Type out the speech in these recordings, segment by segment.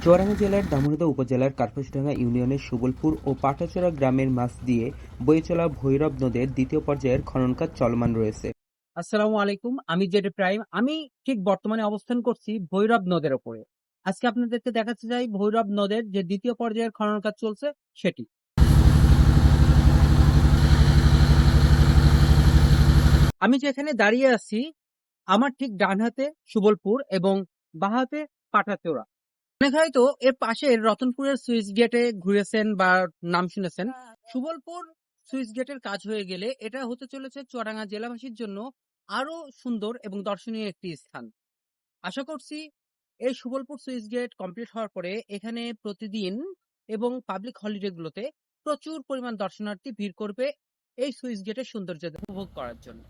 চুয়াডাঙ্গা জেলার দামোহদা উপজেলার কার্পাসডাঙ্গা ইউনিয়নের সুবলপুর ও পাটাচড়া গ্রামের মাছ দিয়ে বয়ে চলা ভৈরব নদের দ্বিতীয় পর্যায়ের খনন কাজ চলমান রয়েছে। আসসালামু আলাইকুম। আমি জেড প্রাইম। আমি ঠিক বর্তমানে অবস্থান করছি ভৈরব নদের উপরে। আজকে আপনাদেরকে দেখাতে চাই ভৈরব নদের যে দ্বিতীয় পর্যায়ের খনন কাজ চলছে সেটি। আমি যেখানে দাঁড়িয়ে আছি আমার ঠিক ডান হাতে সুবলপুর এবং বাঁ হাতে পাটাচোরা। অনেকে হয়তো এর পাশে রতনপুরের সুইচ গেটে ঘুরেছেন বা নাম শুনেছেন। সুবলপুর সুইচ গেটের কাজ হয়ে গেলে এটা হতে চলেছে চুয়াডাঙ্গা জেলাবাসীর জন্য আরো সুন্দর এবং দর্শনীয় একটি স্থান। আশা করছি এই সুবলপুর সুইচ গেট কমপ্লিট হওয়ার পরে এখানে প্রতিদিন এবং পাবলিক হলিডে গুলোতে প্রচুর পরিমাণ দর্শনার্থী ভিড় করবে এই সুইচ গেটের সৌন্দর্য উপভোগ করার জন্য।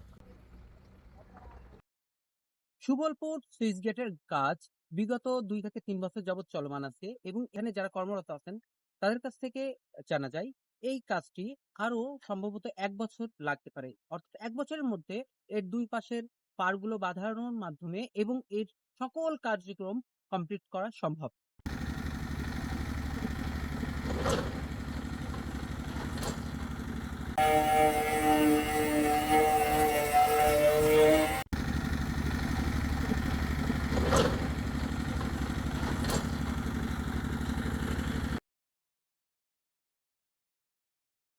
সুবলপুর সুইচ গেটের কাজ বিগত 2 থেকে 3 বছর যাবৎ চলমান আছে এবং এখানে যারা কর্মরত আছেন তাদের কাছ থেকে জানা যায় এই কাজটি আরো সম্ভবত 1 বছর লাগতে পারে, অর্থাৎ 1 বছরের মধ্যে এর দুই পাশের পাড়গুলো বাঁধানোর মাধ্যমে এবং এর সকল কার্যক্রম কমপ্লিট করা সম্ভব।